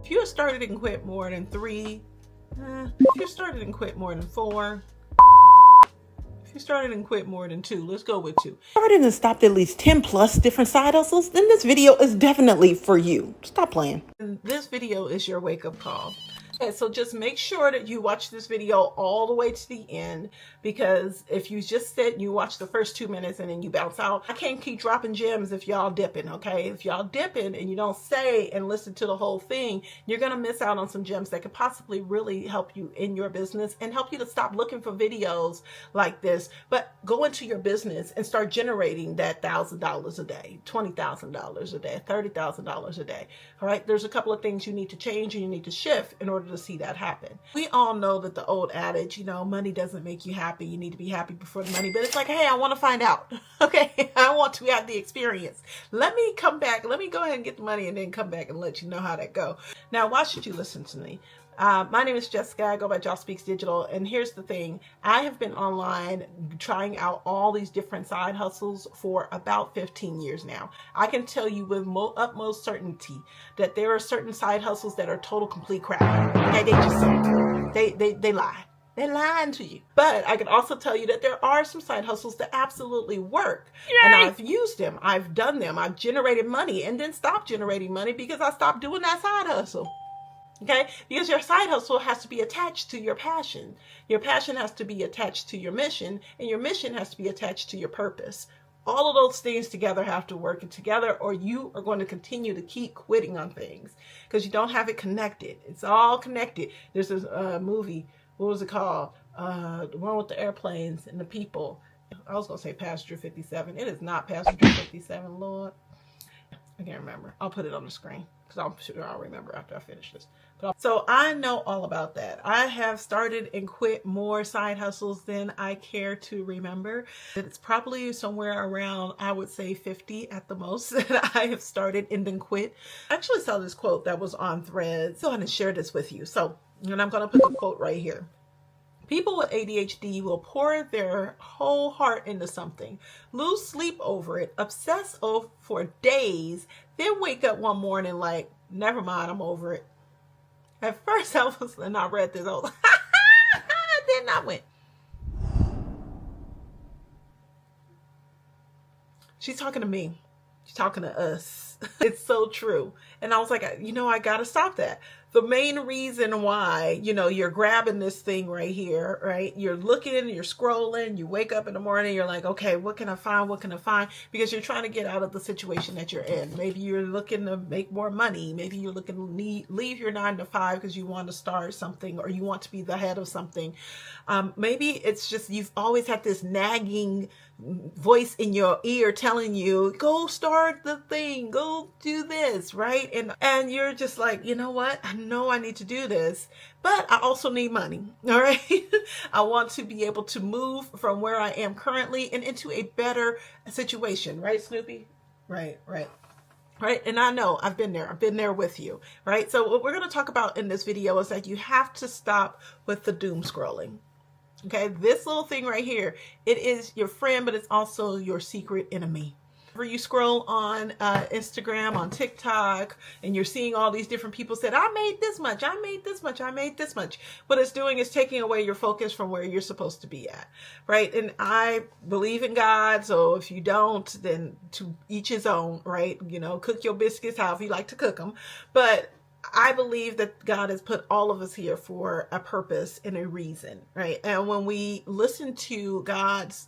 If you started and quit more than 3, if you started and quit more than 4, if you started and quit more than 2, let's go with 2. Started and stopped at least 10 plus different side hustles, then this video is definitely for you. Stop playing. And this video is your wake-up call. Okay, so just make sure that you watch this video all the way to the end, because if you just sit and you watch the first 2 minutes and then you bounce out, I can't keep dropping gems if y'all dipping, okay? If y'all dipping and you don't stay and listen to the whole thing, you're gonna miss out on some gems that could possibly really help you in your business and help you to stop looking for videos like this, but go into your business and start generating that $1,000 a day, $20,000 a day, $30,000 a day, all right? There's a couple of things you need to change and you need to shift in order to see that happen. We all know that the old adage, money doesn't make you happy. You need to be happy before the money. But it's like, hey, I want to find out. Okay, I want to have the experience. Let me come back. Let me go ahead and get the money and then come back and let you know how that go. Now, why should you listen to me? My name is Jessica. I go by Joss Speaks Digital. And here's the thing. I have been online trying out all these different side hustles for about 15 years now. I can tell you with utmost certainty that there are certain side hustles that are total complete crap. Okay, they just suck. They lie. They're lying to you. But I can also tell you that there are some side hustles that absolutely work. Yay! And I've used them. I've done them. I've generated money and then stopped generating money because I stopped doing that side hustle. Okay, because your side hustle has to be attached to your passion. Your passion has to be attached to your mission, and your mission has to be attached to your purpose. All of those things together have to work together, or you are going to continue to keep quitting on things because you don't have it connected. It's all connected. There's this movie, what was it called? The one with the airplanes and the people. I was going to say Passenger 57. It is not Passenger 57, Lord. I can't remember. I'll put it on the screen because I'm sure I'll remember after I finish this. So I know all about that. I have started and quit more side hustles than I care to remember. It's probably somewhere around, I would say 50 at the most that I have started and then quit. I actually saw this quote that was on Threads. So I'm going to share this with you. And I'm going to put the quote right here. People with ADHD will pour their whole heart into something, lose sleep over it, obsess over for days, then wake up one morning like, never mind, I'm over it. At first and I read this, I was like, then I went. She's talking to me. She's talking to us. It's so true. And I was like, I got to stop that. The main reason why, you're grabbing this thing right here, right? You're looking, you're scrolling, you wake up in the morning, you're like, okay, what can I find? What can I find? Because you're trying to get out of the situation that you're in. Maybe you're looking to make more money. Maybe you're looking to leave your 9 to 5 because you want to start something or you want to be the head of something. Maybe it's just, you've always had this nagging voice in your ear telling you, go start the thing, go do this, right? And you're just like, you know what? I know I need to do this, but I also need money, all right? I want to be able to move from where I am currently and into a better situation, right, Snoopy? Right. And I know I've been there with you, right? So what we're going to talk about in this video is that you have to stop with the doom scrolling. Okay, this little thing right here, it is your friend, but it's also your secret enemy. Whenever you scroll on Instagram, on TikTok, and you're seeing all these different people said, I made this much, I made this much, I made this much. What it's doing is taking away your focus from where you're supposed to be at, right? And I believe in God, so if you don't, then to each his own, right? Cook your biscuits however you like to cook them. But I believe that God has put all of us here for a purpose and a reason, right? And when we listen to God's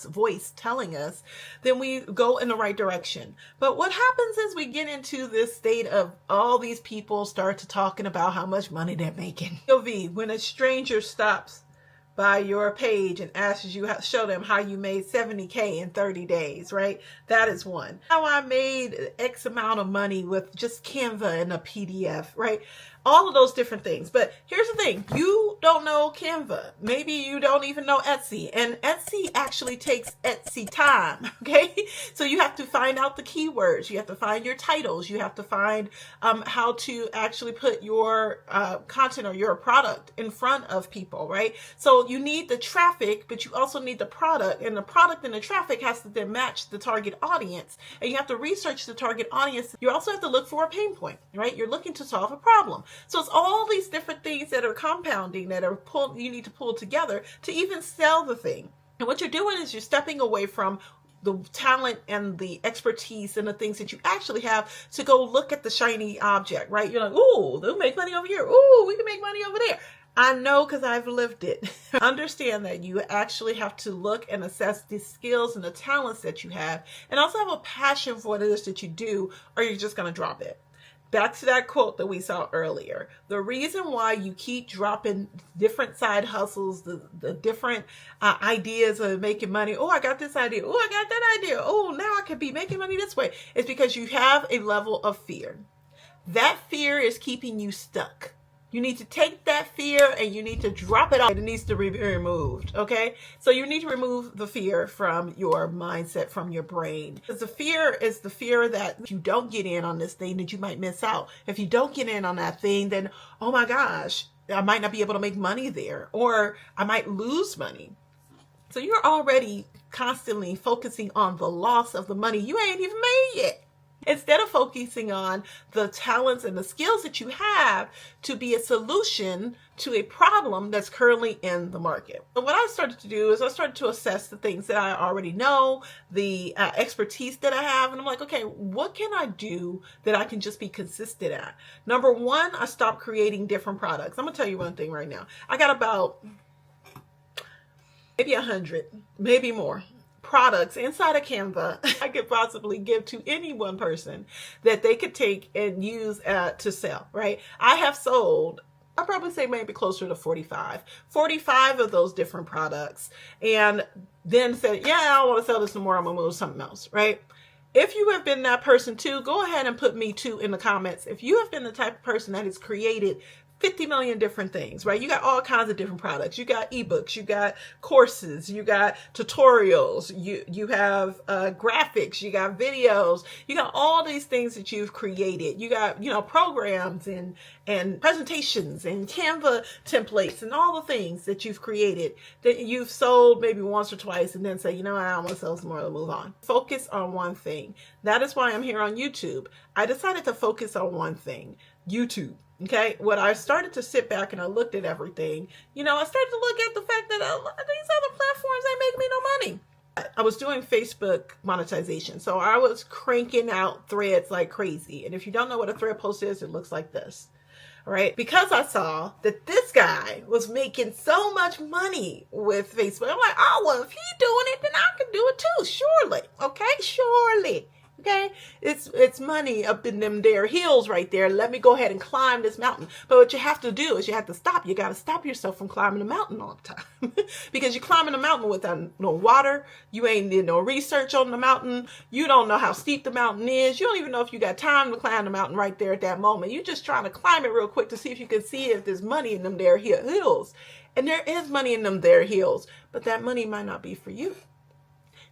voice telling us, then we go in the right direction. But what happens is we get into this state of all these people start to talking about how much money they're making. When a stranger stops by your page and asks you, show them how you made 70K in 30 days, right? That is one. How I made X amount of money with just Canva and a PDF, right? All of those different things. But here's the thing. You don't know Canva. Maybe you don't even know Etsy. And Etsy actually takes Etsy time, okay? So you have to find out the keywords. You have to find your titles. You have to find how to actually put your content or your product in front of people, right? So So you need the traffic, but you also need the product, and the product and the traffic has to then match the target audience. And you have to research the target audience. You also have to look for a pain point, right? You're looking to solve a problem. So it's all these different things that are compounding, that are you need to pull together to even sell the thing. And what you're doing is you're stepping away from the talent and the expertise and the things that you actually have to go look at the shiny object, right? You're like, ooh, they'll make money over here. Ooh, we can make money over there. I know, because I've lived it. Understand that you actually have to look and assess the skills and the talents that you have, and also have a passion for what it is that you do, or you're just going to drop it. Back to that quote that we saw earlier. The reason why you keep dropping different side hustles, the different ideas of making money. Oh, I got this idea. Oh, I got that idea. Oh, now I could be making money this way. It's because you have a level of fear. That fear is keeping you stuck. You need to take that fear and you need to drop it off. It needs to be removed, okay? So you need to remove the fear from your mindset, from your brain. Because the fear is the fear that if you don't get in on this thing, that you might miss out. If you don't get in on that thing, then, oh my gosh, I might not be able to make money there, or I might lose money. So you're already constantly focusing on the loss of the money you ain't even made yet, instead of focusing on the talents and the skills that you have to be a solution to a problem that's currently in the market. So what I started to do is I started to assess the things that I already know, the expertise that I have, and I'm like, okay, what can I do that I can just be consistent at? Number one, I stopped creating different products. I'm gonna tell you one thing right now. I got about maybe 100, maybe more products inside of Canva I could possibly give to any one person that they could take and use to sell, right? I have sold, I'll probably say maybe closer to 45 of those different products, and then said, yeah, I don't want to sell this no more. I'm going to move to something else, right? If you have been that person too, go ahead and put me too in the comments. If you have been the type of person that has created 50 million different things, right? You got all kinds of different products. You got ebooks, you got courses, you got tutorials, you have graphics, you got videos, you got all these things that you've created. You got, programs and presentations and Canva templates and all the things that you've created that you've sold maybe once or twice, and then say, I don't want to sell some more, to move on. Focus on one thing. That is why I'm here on YouTube. I decided to focus on one thing, YouTube. Okay, when I started to sit back and I looked at everything, I started to look at the fact that a lot of these other platforms ain't making me no money. I was doing Facebook monetization, so I was cranking out threads like crazy. And if you don't know what a thread post is, it looks like this. All right, because I saw that this guy was making so much money with Facebook. I'm like, oh, well, if he's doing it, then I can do it too, surely. Okay, surely. Okay, it's money up in them there hills right there. Let me go ahead and climb this mountain. But what you have to do is you have to stop. You got to stop yourself from climbing the mountain all the time because you're climbing the mountain without no water. You ain't did no research on the mountain. You don't know how steep the mountain is. You don't even know if you got time to climb the mountain right there at that moment. You're just trying to climb it real quick to see if you can see if there's money in them there hills. And there is money in them there hills, but that money might not be for you.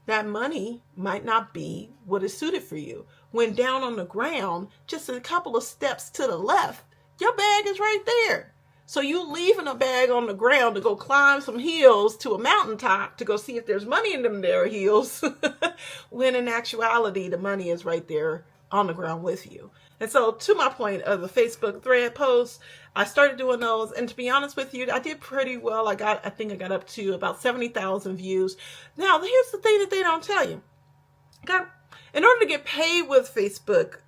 That money might not be what is suited for you. When down on the ground, just a couple of steps to the left, your bag is right there. So you leaving a bag on the ground to go climb some hills to a mountaintop to go see if there's money in them there hills, when in actuality, the money is right there on the ground with you. And so to my point of the Facebook thread posts, I started doing those. And to be honest with you, I did pretty well. I think I got up to about 70,000 views. Now, here's the thing that they don't tell you. In order to get paid with Facebook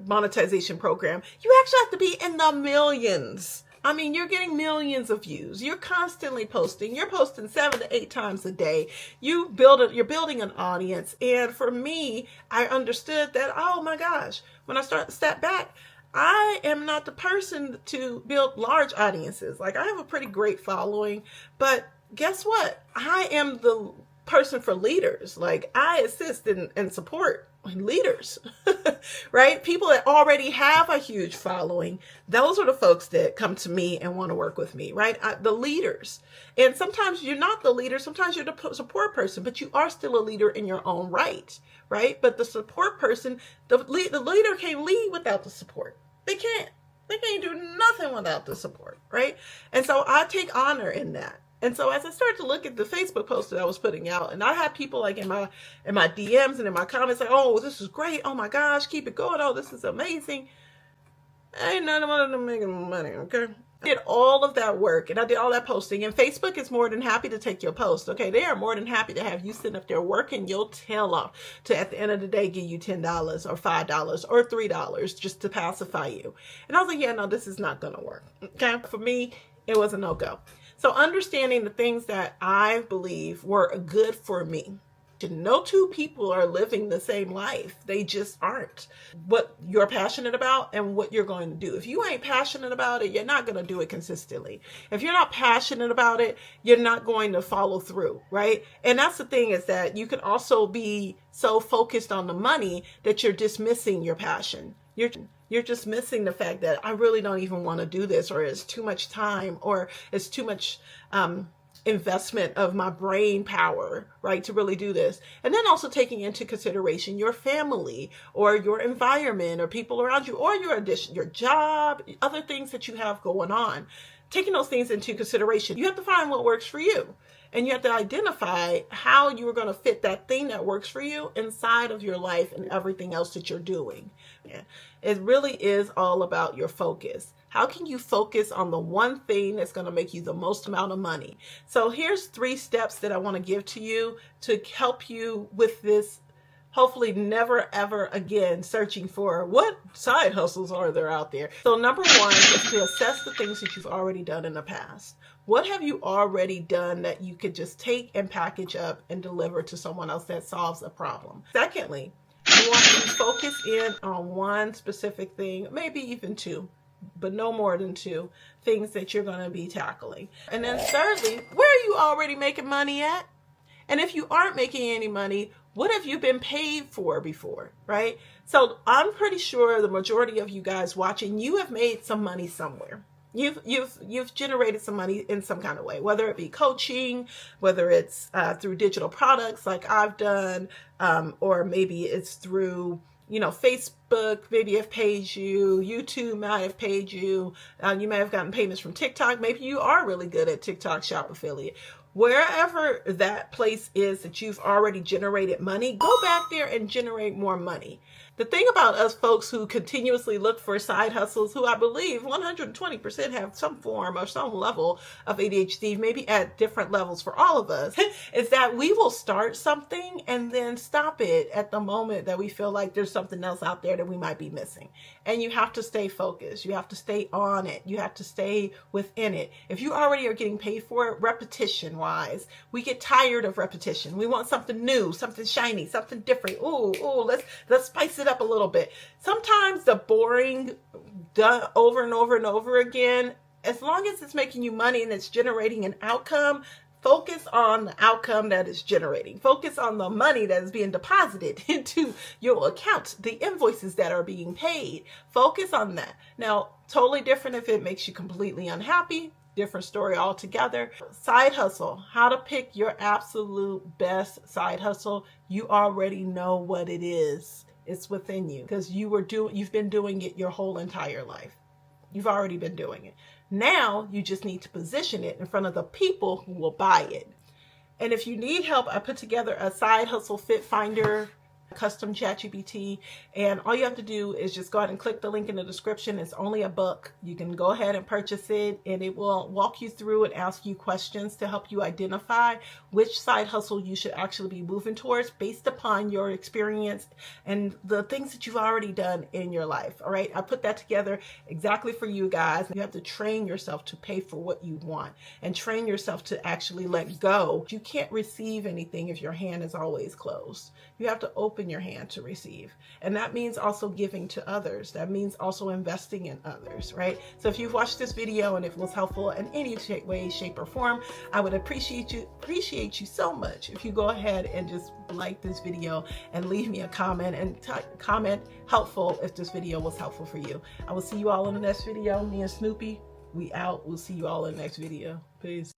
monetization program, you actually have to be in the millions. I mean, you're getting millions of views. You're constantly posting. You're posting 7 to 8 times a day. You're building an audience. And for me, I understood that, oh my gosh, when I stepped back, I am not the person to build large audiences. Like, I have a pretty great following, but guess what? I am the person for leaders. Like, I assist and support leaders, right? People that already have a huge following. Those are the folks that come to me and want to work with me, right? The leaders. And sometimes you're not the leader. Sometimes you're the support person, but you are still a leader in your own right? But the support person, the leader can't lead without the support. They can't do nothing without the support, right? And so I take honor in that. And so as I started to look at the Facebook post that I was putting out, and I had people like in my DMs and in my comments like, oh, this is great. Oh my gosh, keep it going. Oh, this is amazing. Ain't none of them making money, okay? I did all of that work and I did all that posting, and Facebook is more than happy to take your post. Okay, they are more than happy to have you sitting up there working your tail off to, at the end of the day, give you $10 or $5 or $3 just to pacify you. And I was like, yeah, no, this is not gonna work. Okay, for me, it was a no-go. So understanding the things that I believe were good for me. No two people are living the same life. They just aren't. What you're passionate about and what you're going to do. If you ain't passionate about it, you're not going to do it consistently. If you're not passionate about it, you're not going to follow through, right? And that's the thing, is that you can also be so focused on the money that you're dismissing your passion. You're just missing the fact that I really don't even want to do this, or it's too much time, or it's too much investment of my brain power, right, to really do this. And then also taking into consideration your family or your environment or people around you, or your job, other things that you have going on. Taking those things into consideration, you have to find what works for you. And you have to identify how you are going to fit that thing that works for you inside of your life and everything else that you're doing. It really is all about your focus. How can you focus on the one thing that's going to make you the most amount of money? So here's 3 steps that I want to give to you to help you with this. Hopefully never ever again searching for what side hustles are there out there. So number 1 is to assess the things that you've already done in the past. What have you already done that you could just take and package up and deliver to someone else that solves a problem? Secondly, you want to focus in on one specific thing, maybe even 2, but no more than 2 things that you're going to be tackling. And then thirdly, where are you already making money at? And if you aren't making any money, what have you been paid for before, right? So I'm pretty sure the majority of you guys watching, you have made some money somewhere. You've generated some money in some kind of way, whether it be coaching, whether it's through digital products like I've done, or maybe it's through, Facebook, maybe have paid you, YouTube might have paid you, you may have gotten payments from TikTok, maybe you are really good at TikTok Shop Affiliate. Wherever that place is that you've already generated money, go back there and generate more money. The thing about us folks who continuously look for side hustles, who I believe 120% have some form or some level of ADHD, maybe at different levels for all of us, is that we will start something and then stop it at the moment that we feel like there's something else out there that we might be missing. And you have to stay focused. You have to stay on it. You have to stay within it. If you already are getting paid for it, repetition wise, we get tired of repetition. We want something new, something shiny, something different. Ooh, let's spice it up a little bit. Sometimes the boring done over and over and over again, as long as it's making you money and it's generating an outcome, focus on the outcome that is generating. Focus on the money that is being deposited into your account, the invoices that are being paid. Focus on that. Now, totally different if it makes you completely unhappy. Different story altogether. Side hustle, how to pick your absolute best side hustle. You already know what it is. It's within you because you've been doing it your whole entire life. You've already been doing it. Now you just need to position it in front of the people who will buy it. And if you need help, I put together a side hustle fit finder, custom ChatGPT, and all you have to do is just go ahead and click the link in the description. It's only $1. You can go ahead and purchase it, and it will walk you through and ask you questions to help you identify which side hustle you should actually be moving towards based upon your experience and the things that you've already done in your life. All right, I put that together exactly for you guys. You have to train yourself to pay for what you want and train yourself to actually let go. You can't receive anything if your hand is always closed. You have to open your hand to receive. And that means also giving to others. That means also investing in others, right? So if you've watched this video and if it was helpful in any way, shape, or form, I would appreciate you so much if you go ahead and just like this video and leave me a comment and comment helpful if this video was helpful for you. I will see you all in the next video. Me and Snoopy, we out. We'll see you all in the next video. Peace.